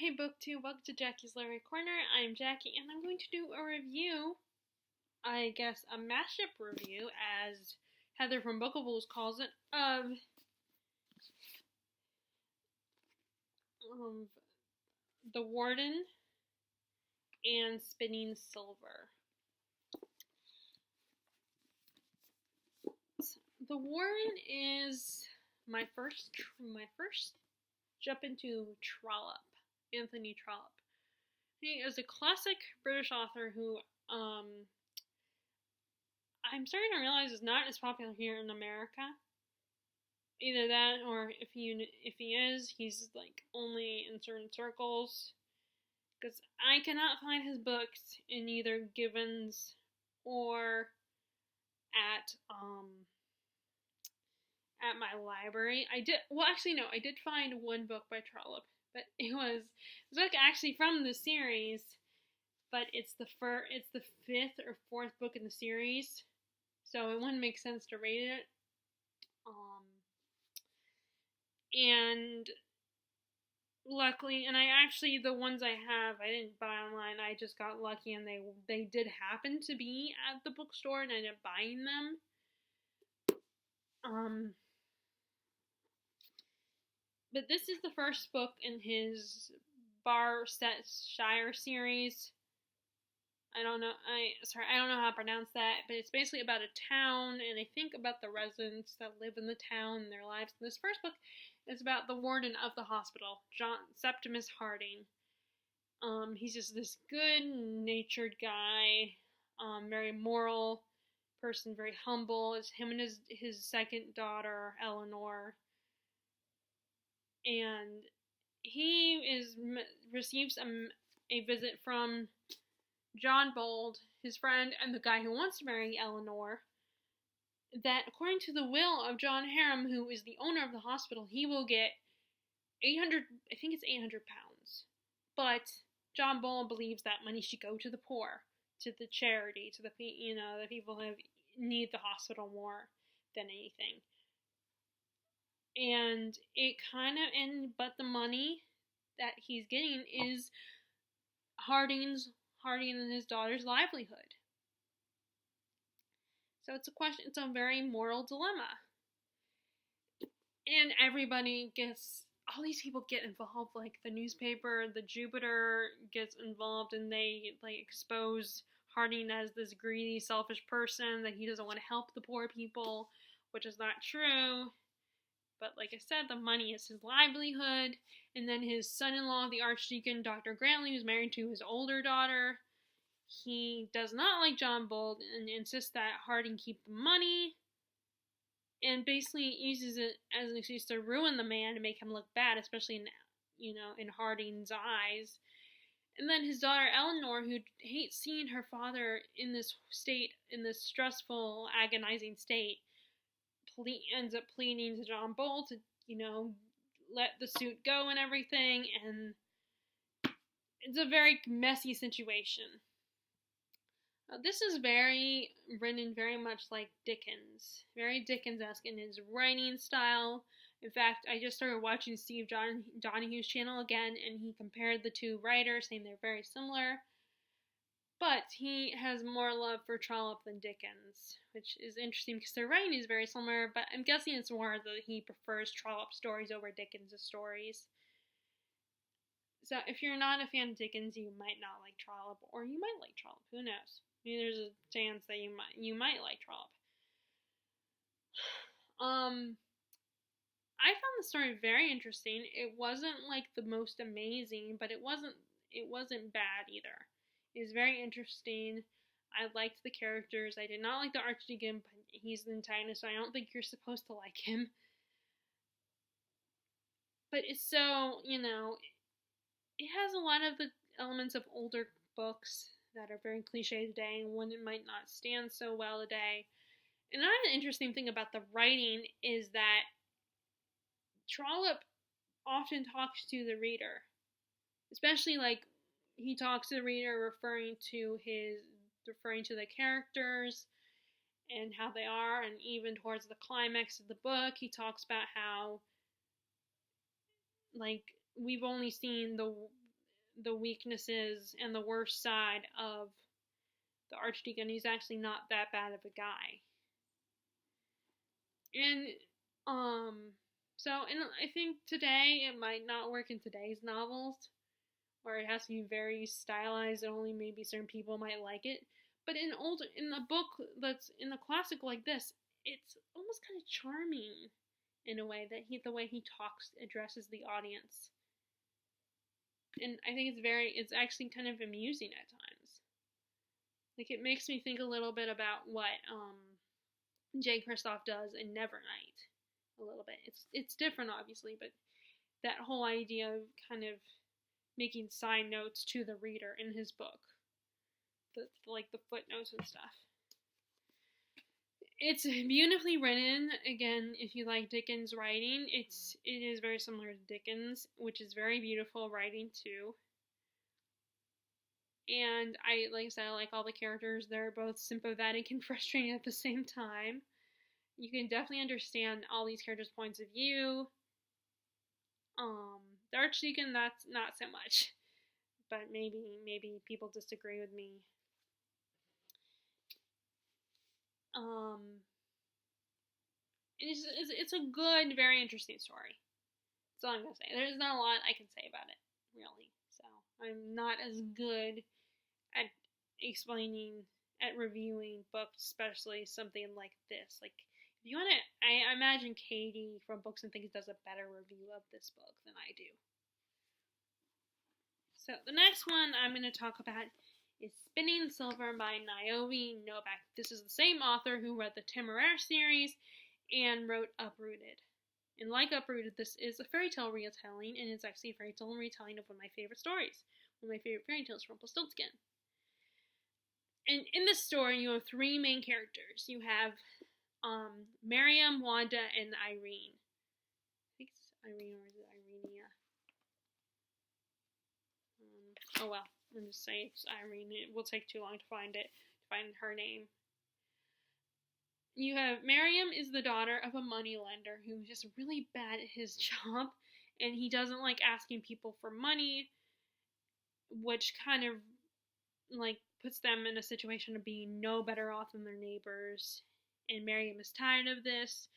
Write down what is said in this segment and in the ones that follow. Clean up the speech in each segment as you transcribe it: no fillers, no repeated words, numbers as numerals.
Hey BookTube, welcome to Jackie's Literary Corner. I'm Jackie and I'm going to do a review, I guess a mashup review as Heather from Bookables calls it, of The Warden and Spinning Silver. The Warden is my first jump into Trollope, Anthony Trollope. He is a classic British author who I'm starting to realize is not as popular here in America. Either that, or if he is, he's like only in certain circles. Because I cannot find his books in either Gibbons or at my library. I did find one book by Trollope, but it was a book actually from the series, but it's the fifth or fourth book in the series, so it wouldn't make sense to rate it. And luckily, and the ones I have, I didn't buy online. I just got lucky, and they did happen to be at the bookstore, and I ended up buying them. But this is the first book in his Barsetshire series. I don't know how to pronounce that, but it's basically about a town, and I think about the residents that live in the town and their lives. This first book is about the warden of the hospital, John Septimus Harding. He's just this good-natured guy, very moral person, very humble. It's him and his second daughter, Eleanor. And he receives a visit from John Bold, his friend, and the guy who wants to marry Eleanor, that according to the will of John Harum, who is the owner of the hospital, he will get 800 pounds. But John Bold believes that money should go to the poor, to the charity, to the people who need the hospital more than anything. And but the money that he's getting is Harding and his daughter's livelihood. So it's a very moral dilemma. And all these people get involved, like the newspaper, the Jupiter gets involved, and they expose Harding as this greedy, selfish person, that he doesn't want to help the poor people, which is not true. But like I said, the money is his livelihood. And then his son-in-law, the Archdeacon, Dr. Grantley, who's married to his older daughter, he does not like John Bold and insists that Harding keep the money, and basically uses it as an excuse to ruin the man and make him look bad, especially in Harding's eyes. And then his daughter Eleanor, who hates seeing her father in this stressful, agonizing state, ends up pleading to John Bold to, let the suit go and everything, and it's a very messy situation. This is written very much like Dickens, very Dickens-esque in his writing style. In fact, I just started watching Steve Donahue's channel again, and he compared the two writers, saying they're very similar. But he has more love for Trollope than Dickens, which is interesting because their writing is very similar, but I'm guessing it's more that he prefers Trollope's stories over Dickens' stories. So if you're not a fan of Dickens, you might not like Trollope, or you might like Trollope. Who knows? There's a chance that you might like Trollope. I found the story very interesting. It wasn't like the most amazing, but it wasn't bad either. It was very interesting. I liked the characters. I did not like the Archdeacon, but he's the antagonist, so I don't think you're supposed to like him. But it's so, it has a lot of the elements of older books that are very cliche today, and one that might not stand so well today. And another interesting thing about the writing is that Trollope often talks to the reader, especially he talks to the reader referring to the characters and how they are, and even towards the climax of the book, he talks about how we've only seen the weaknesses and the worst side of the Archdeacon. He's actually not that bad of a guy. And and I think today it might not work in today's novels, where it has to be very stylized and only maybe certain people might like it. But in a book that's in a classic like this, it's almost kind of charming in a way that the way he talks addresses the audience. And I think it's actually kind of amusing at times. Like, it makes me think a little bit about what Jay Kristoff does in Nevernight. A little bit. It's different, obviously, but that whole idea of kind of making side notes to the reader in his book. Like the footnotes and stuff. It's beautifully written. Again, if you like Dickens' writing, it is very similar to Dickens, which is very beautiful writing too. And like I said, I like all the characters. They're both sympathetic and frustrating at the same time. You can definitely understand all these characters' points of view. The Archdeacon, that's not so much. But maybe people disagree with me. It's a good, very interesting story. That's all I'm gonna say. There's not a lot I can say about it, really. So I'm not as good at reviewing books, especially something like this. Like, if you wanna, I imagine Katie from Books and Things does a better review of this book than I do. So the next one I'm gonna talk about is Spinning Silver by Niobe Novak. This is the same author who wrote the Temeraire series and wrote Uprooted. And like Uprooted, this is a fairy tale retelling, and it's actually a fairy tale retelling of one of my favorite stories. One of my favorite fairy tales, Rumpelstiltskin. And in this story, you have three main characters. You have Miriam, Wanda, and Irene. I think it's Irene, or is it Irenia? Oh well. I'm just saying it's Irene. It will take too long to find her name. You have Miriam is the daughter of a moneylender who's just really bad at his job, and he doesn't like asking people for money, which kind of like puts them in a situation of being no better off than their neighbors. And Miriam is tired of this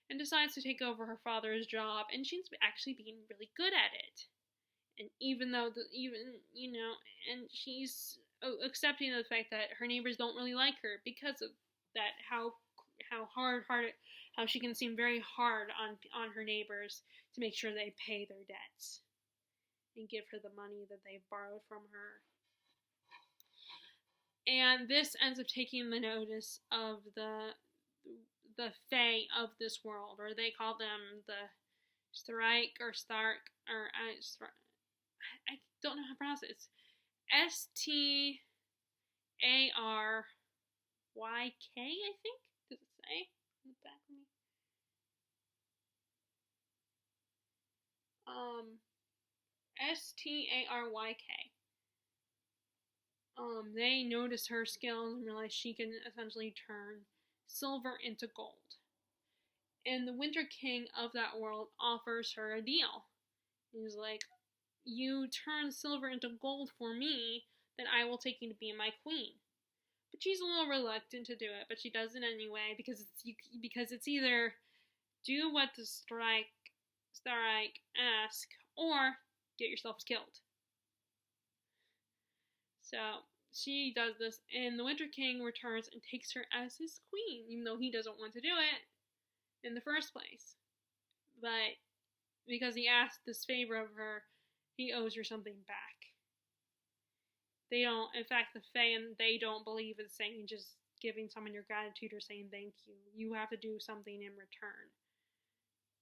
and decides to take over her father's job, and she's actually being really good at it. And even though, and she's accepting of the fact that her neighbors don't really like her because of that, how she can seem very hard on her neighbors to make sure they pay their debts and give her the money that they've borrowed from her. And this ends up taking the notice of the Fae of this world, or they call them the Strike or Stark, or I don't know how to pronounce it. It's Staryk, I think? Does it say in the back of me? Staryk. They notice her skills and realize she can essentially turn silver into gold. And the Winter King of that world offers her a deal. He's like, you turn silver into gold for me, then I will take you to be my queen. But she's a little reluctant to do it, but she does it anyway because it's either do what the Staryk ask or get yourself killed. So she does this, and the Winter King returns and takes her as his queen, even though he doesn't want to do it in the first place. But because he asked this favor of her, he owes her something back. They don't, in fact, the Fae and they don't believe in saying just giving someone your gratitude or saying thank you. You have to do something in return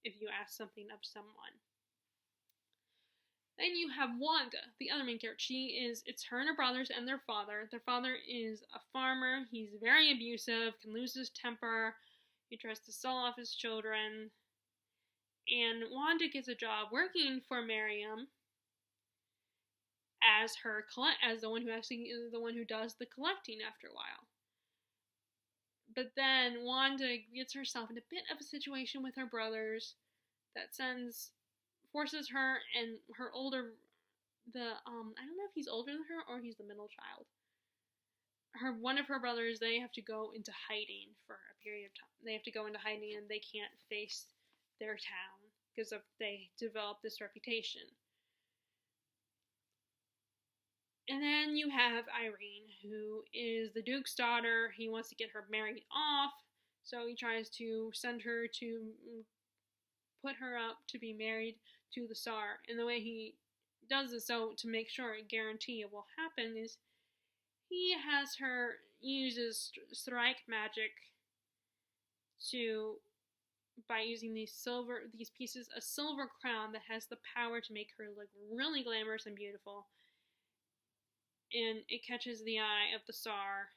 if you ask something of someone. Then you have Wanda, the other main character. It's her and her brothers and their father. Their father is a farmer. He's very abusive, can lose his temper. He tries to sell off his children. And Wanda gets a job working for Miriam as the one who actually is the one who does the collecting after a while. But then Wanda gets herself in a bit of a situation with her brothers that forces her and her older I don't know if he's older than her or he's the middle child. One of her brothers, they have to go into hiding for a period of time. They have to go into hiding and they can't face their town because they develop this reputation. And then you have Irene, who is the Duke's daughter. He wants to get her married off, so he tries to send her to put her up to be married to the Tsar. And the way he does this, so to make sure and guarantee it will happen, is he has her uses strike magic to, by using these pieces, a silver crown that has the power to make her look really glamorous and beautiful. And it catches the eye of the Tsar,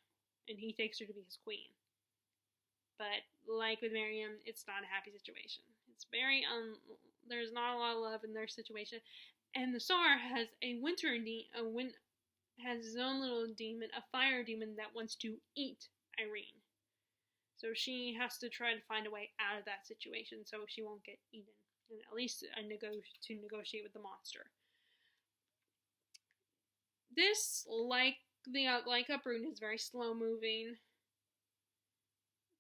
and he takes her to be his queen. But like with Miriam, it's not a happy situation. It's very there's not a lot of love in their situation, and the Tsar has has his own little demon, a fire demon that wants to eat Irene. So she has to try to find a way out of that situation so she won't get eaten, and at least to negotiate with the monster. This, like Uprooted, is very slow moving,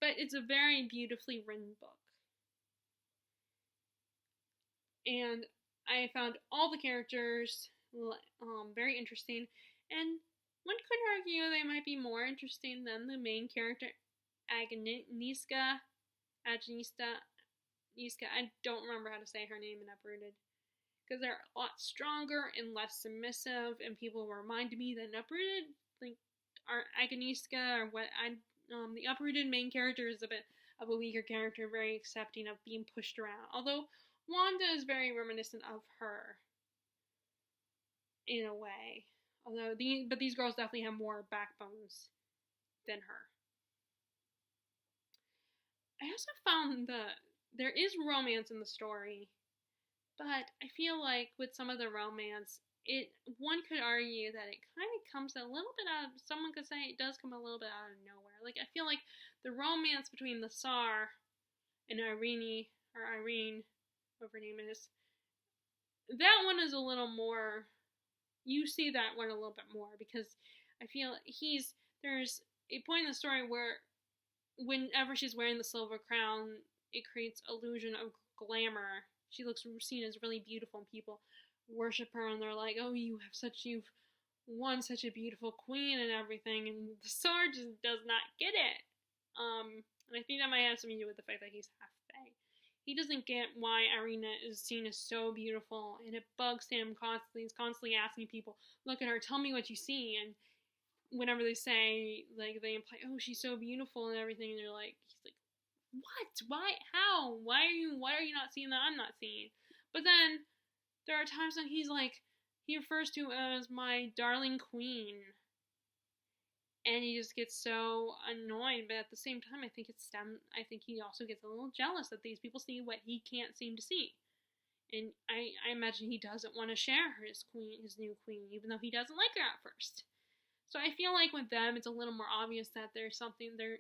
but it's a very beautifully written book. And I found all the characters very interesting, and one could argue they might be more interesting than the main character, Agnieszka. I don't remember how to say her name in Uprooted, because they're a lot stronger and less submissive, and people remind me that Uprooted, like, our Agnieszka, or what the Uprooted main character is a bit of a weaker character, very accepting of being pushed around. Although Wanda is very reminiscent of her, in a way. But these girls definitely have more backbones than her. I also found that there is romance in the story, but I feel like with some of the romance, one could argue that it kind of comes a little bit out of, someone could say it does come a little bit out of nowhere. Like, I feel like the romance between the Tsar and Irene, whatever her name is, that one is a little more, you see that one a little bit more, because I feel there's a point in the story where whenever she's wearing the silver crown, it creates illusion of glamour. She looks seen as really beautiful, and people worship her, and they're like, "Oh, you've won such a beautiful queen and everything." And the Tsar just does not get it. And I think that might have something to do with the fact that he's half Fae. He doesn't get why Irina is seen as so beautiful, and it bugs him constantly. He's constantly asking people, "Look at her, tell me what you see." And whenever they say, like, they imply, "Oh, she's so beautiful" and everything, and he's like, "What? Why? How? Why are you not seeing that I'm not seeing?" But then there are times when he refers to as my darling queen, and he just gets so annoyed. But at the same time, I think he also gets a little jealous that these people see what he can't seem to see, and I imagine he doesn't want to share his new queen, even though he doesn't like her at first. So I feel like with them, it's a little more obvious that there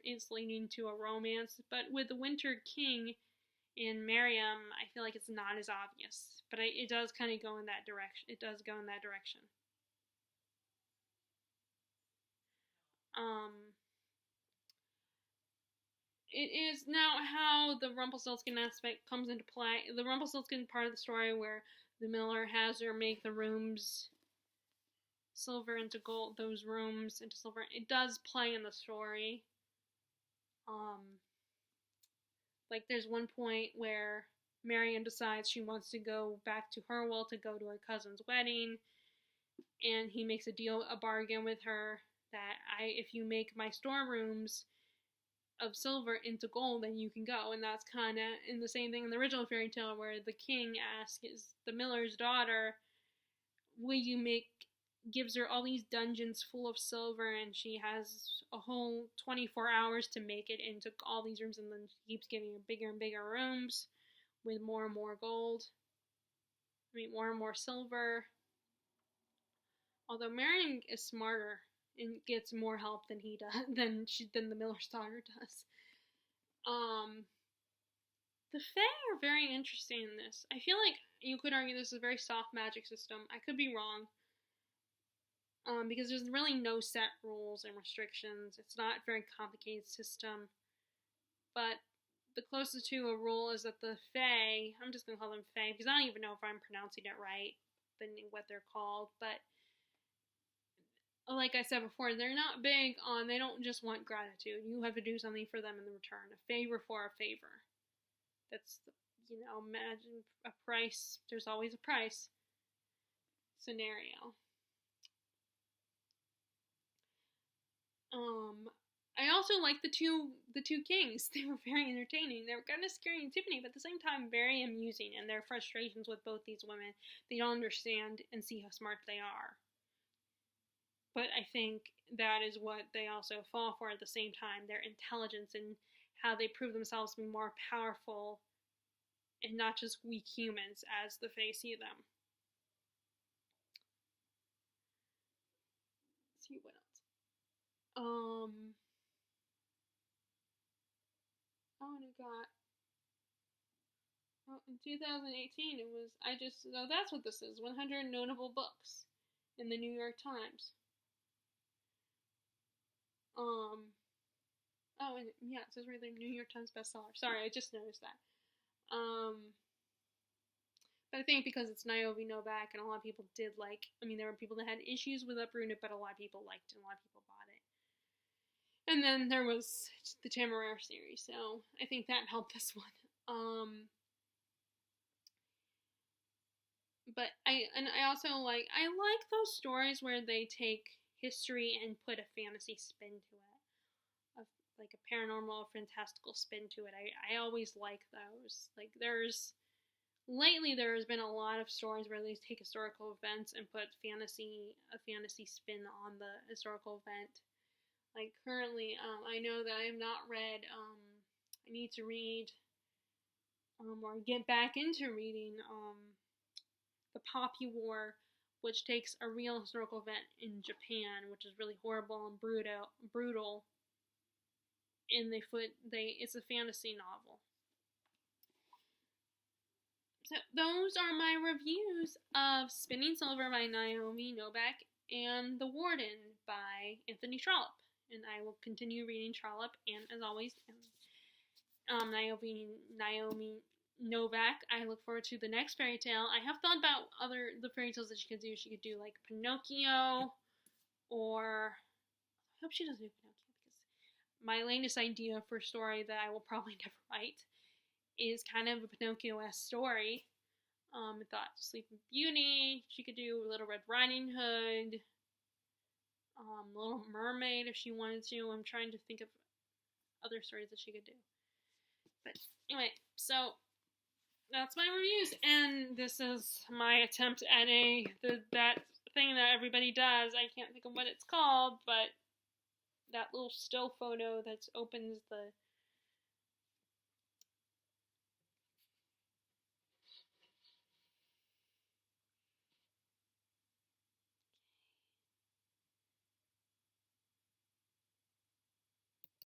is leading to a romance. But with the Winter King and Miriam, I feel like it's not as obvious. But it does kind of go in that direction. It does go in that direction. It is now how the Rumpelstiltskin aspect comes into play. The Rumpelstiltskin part of the story where the miller has her make the rooms silver into gold, those rooms into silver. It does play in the story. Like, there's one point where Marion decides she wants to go back to her world to go to her cousin's wedding, and he makes a bargain with her that if you make my storerooms of silver into gold, then you can go. And that's kind of in the same thing in the original fairy tale, where the king asks the miller's daughter, gives her all these dungeons full of silver, and she has a whole 24 hours to make it into all these rooms, and then she keeps giving her bigger and bigger rooms with more and more gold. More and more silver. Although Marion is smarter and gets more help than he does, than the miller's daughter does. The Fae are very interesting in this. I feel like you could argue this is a very soft magic system. I could be wrong. because there's really no set rules and restrictions. It's not a very complicated system, but the closest to a rule is that the Fae, I'm just going to call them Fae, because I don't even know if I'm pronouncing it right, what they're called, but like I said before, they're not big on, they don't just want gratitude. You have to do something for them in return. A favor for a favor. That's, imagine a price, there's always a price scenario. I also like the two kings. They were very entertaining. They were kind of scary and intimidating, but at the same time very amusing. And their frustrations with both these women, they don't understand and see how smart they are. But I think that is what they also fall for at the same time, their intelligence and how they prove themselves to be more powerful and not just weak humans as the Fae see them. Let's see what else. And it got, in 2018 it was, that's what this is, 100 notable books in the New York Times. And yeah, it says right there, New York Times bestseller. Sorry, I just noticed that. But I think because it's Niobe Novak, and a lot of people did there were people that had issues with Uprooted, but a lot of people liked it, and a lot of people bought it. And then there was the Temeraire series, so I think that helped this one. But I also like those stories where they take history and put a fantasy spin to it. Like a paranormal or fantastical spin to it. I always like those. Lately there has been a lot of stories where they take historical events and put a fantasy spin on the historical event. Like currently, I know that I have not read, I need to read, or get back into reading, The Poppy War, which takes a real historical event in Japan, which is really horrible and brutal. And it's a fantasy novel. So those are my reviews of Spinning Silver by Niobe Novak and The Warden by Anthony Trollope. And I will continue reading Trollope, and as always, Niobe Novak. I look forward to the next fairy tale. I have thought about the fairy tales that she could do. She could do like Pinocchio, or I hope she doesn't do Pinocchio, because my latest idea for a story that I will probably never write is kind of a Pinocchio-esque story. I thought Sleeping Beauty, she could do Little Red Riding Hood, Little Mermaid if she wanted to. I'm trying to think of other stories that she could do. But anyway, so that's my reviews, and this is my attempt at that thing that everybody does. I can't think of what it's called, but that little still photo that opens the